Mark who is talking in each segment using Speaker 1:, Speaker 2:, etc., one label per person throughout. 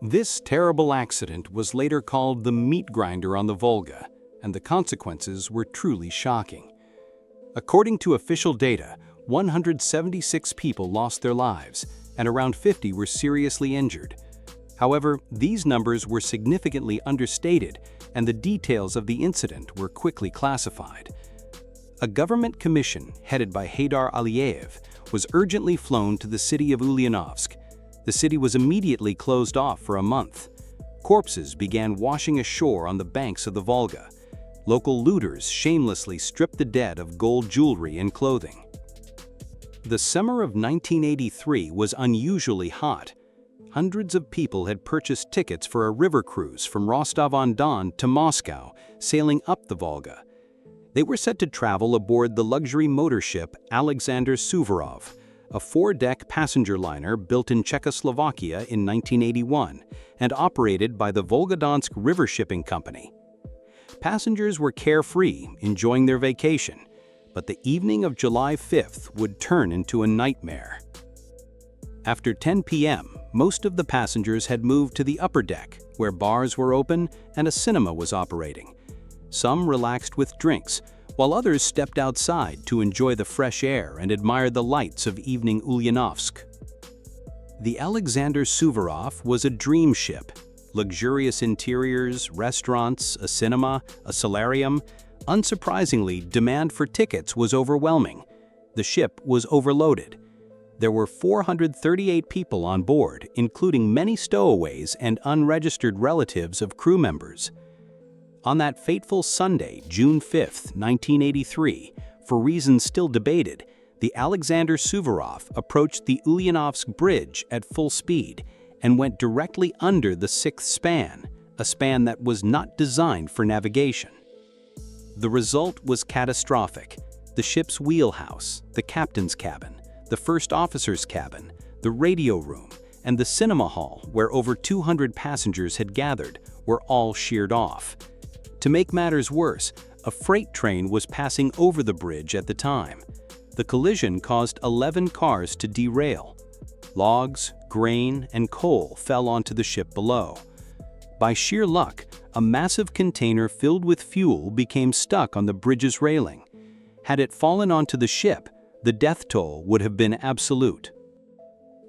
Speaker 1: This terrible accident was later called the meat grinder on the Volga, and the consequences were truly shocking. According to official data, 176 people lost their lives, and around 50 were seriously injured. However, these numbers were significantly understated, and the details of the incident were quickly classified. A government commission headed by Haidar Aliyev was urgently flown to the city of Ulyanovsk. The city was immediately closed off for a month. Corpses began washing ashore on the banks of the Volga. Local looters shamelessly stripped the dead of gold jewelry and clothing. The summer of 1983 was unusually hot. Hundreds of people had purchased tickets for a river cruise from Rostov-on-Don to Moscow, sailing up the Volga. They were set to travel aboard the luxury motor ship Alexander Suvorov, a 4-deck passenger liner built in Czechoslovakia in 1981 and operated by the Volgodonsk River Shipping Company. Passengers were carefree, enjoying their vacation, but the evening of July 5th would turn into a nightmare. After 10 p.m., most of the passengers had moved to the upper deck, where bars were open and a cinema was operating. Some relaxed with drinks, while others stepped outside to enjoy the fresh air and admire the lights of evening Ulyanovsk. The Alexander Suvorov was a dream ship. Luxurious interiors, restaurants, a cinema, a solarium. Unsurprisingly, demand for tickets was overwhelming. The ship was overloaded. There were 438 people on board, including many stowaways and unregistered relatives of crew members. On that fateful Sunday, June 5, 1983, for reasons still debated, the Alexander Suvorov approached the Ulyanovsk Bridge at full speed and went directly under the 6th span, a span that was not designed for navigation. The result was catastrophic. The ship's wheelhouse, the captain's cabin, the first officer's cabin, the radio room, and the cinema hall where over 200 passengers had gathered were all sheared off. To make matters worse, a freight train was passing over the bridge at the time. The collision caused 11 cars to derail. Logs, grain, and coal fell onto the ship below. By sheer luck, a massive container filled with fuel became stuck on the bridge's railing. Had it fallen onto the ship, the death toll would have been absolute.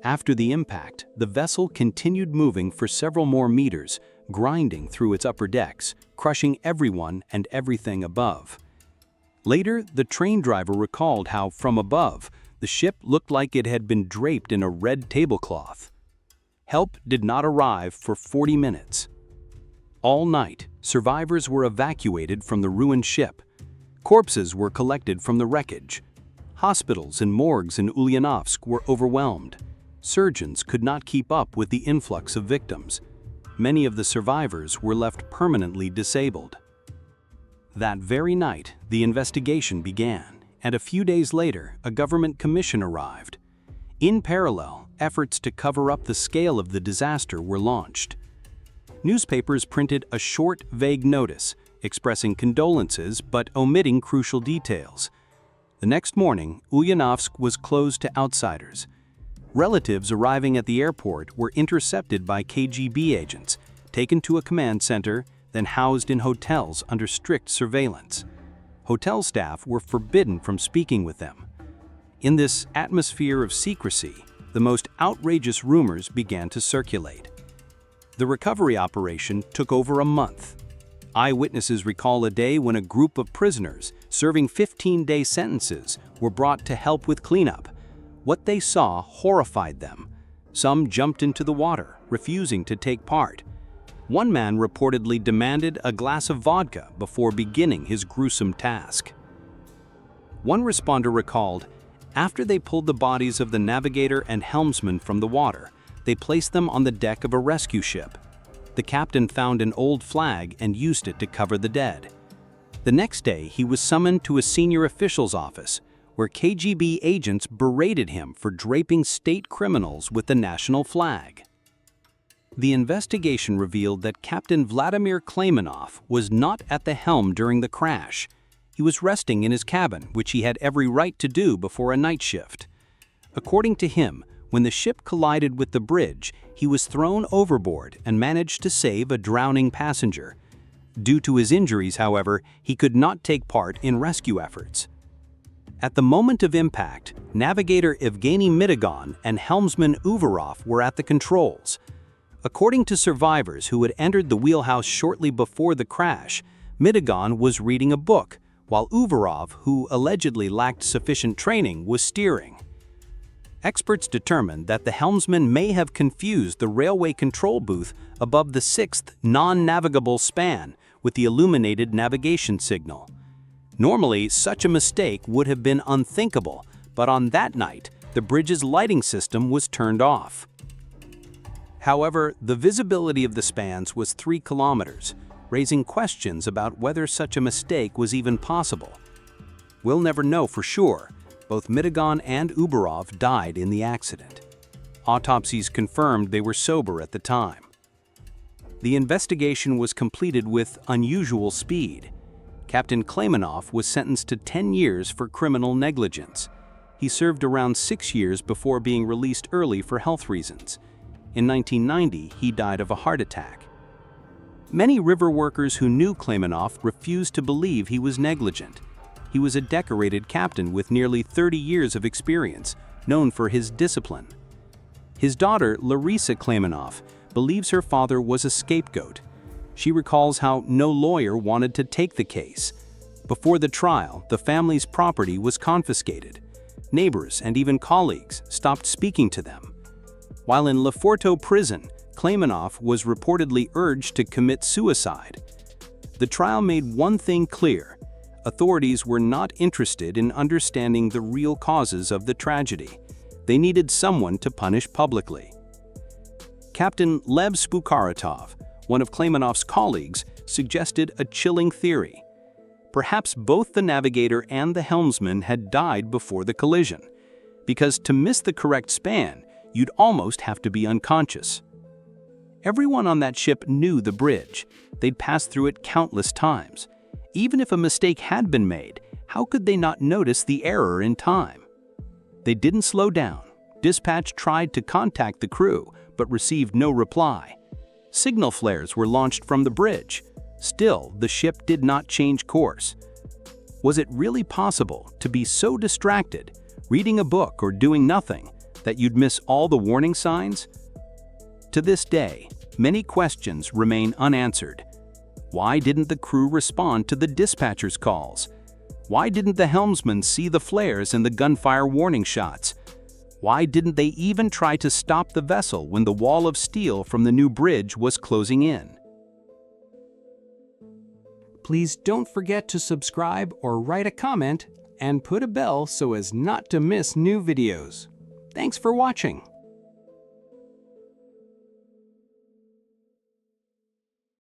Speaker 1: After the impact, the vessel continued moving for several more meters, grinding through its upper decks, crushing everyone and everything above. Later, the train driver recalled how, from above, the ship looked like it had been draped in a red tablecloth. Help did not arrive for 40 minutes. All night, survivors were evacuated from the ruined ship. Corpses were collected from the wreckage. Hospitals and morgues in Ulyanovsk were overwhelmed. Surgeons could not keep up with the influx of victims. Many of the survivors were left permanently disabled. That very night, the investigation began, and a few days later, a government commission arrived. In parallel, efforts to cover up the scale of the disaster were launched. Newspapers printed a short, vague notice, expressing condolences but omitting crucial details. The next morning, Ulyanovsk was closed to outsiders. Relatives arriving at the airport were intercepted by KGB agents, taken to a command center, then housed in hotels under strict surveillance. Hotel staff were forbidden from speaking with them. In this atmosphere of secrecy, the most outrageous rumors began to circulate. The recovery operation took over a month. Eyewitnesses recall a day when a group of prisoners serving 15-day sentences were brought to help with cleanup. What they saw horrified them. Some jumped into the water, refusing to take part. One man reportedly demanded a glass of vodka before beginning his gruesome task. One responder recalled, after they pulled the bodies of the navigator and helmsman from the water, they placed them on the deck of a rescue ship. The captain found an old flag and used it to cover the dead. The next day, he was summoned to a senior official's office, where KGB agents berated him for draping state criminals with the national flag. The investigation revealed that Captain Vladimir Klaymanov was not at the helm during the crash. He was resting in his cabin, which he had every right to do before a night shift. According to him, When the ship collided with the bridge, he was thrown overboard and managed to save a drowning passenger. Due to his injuries, however, he could not take part in rescue efforts. At the moment of impact, navigator Evgeny Mitagon and helmsman Uvarov were at the controls. According to survivors who had entered the wheelhouse shortly before the crash, Mitagon was reading a book, while Uvarov, who allegedly lacked sufficient training, was steering. Experts determined that the helmsman may have confused the railway control booth above the 6th non-navigable span with the illuminated navigation signal. Normally, such a mistake would have been unthinkable, but on that night, the bridge's lighting system was turned off. However, the visibility of the spans was 3 kilometers, raising questions about whether such a mistake was even possible. We'll never know for sure. Both Mitagon and Uvarov died in the accident. Autopsies confirmed they were sober at the time. The investigation was completed with unusual speed. Captain Klaymanov was sentenced to 10 years for criminal negligence. He served around 6 years before being released early for health reasons. In 1990, he died of a heart attack. Many river workers who knew Klaymanov refused to believe he was negligent. He was a decorated captain with nearly 30 years of experience, known for his discipline. His daughter, Larisa Klaymanov, believes her father was a scapegoat. She recalls how no lawyer wanted to take the case. Before the trial, the family's property was confiscated. Neighbors and even colleagues stopped speaking to them. While in Leforto prison, Klaymanov was reportedly urged to commit suicide. The trial made one thing clear: authorities were not interested in understanding the real causes of the tragedy. They needed someone to punish publicly. Captain Lev Spukaratov, one of Klaymanov's colleagues, suggested a chilling theory. Perhaps both the navigator and the helmsman had died before the collision, because to miss the correct span, you'd almost have to be unconscious. Everyone on that ship knew the bridge. They'd passed through it countless times. Even if a mistake had been made, how could they not notice the error in time? They didn't slow down. Dispatch tried to contact the crew, but received no reply. Signal flares were launched from the bridge. Still, the ship did not change course. Was it really possible to be so distracted, reading a book or doing nothing, that you'd miss all the warning signs? To this day, many questions remain unanswered. Why didn't the crew respond to the dispatcher's calls? Why didn't the helmsman see the flares and the gunfire warning shots? Why didn't they even try to stop the vessel when the wall of steel from the new bridge was closing in? Please don't forget to subscribe or write a comment and put a bell so as not to miss new videos. Thanks for watching.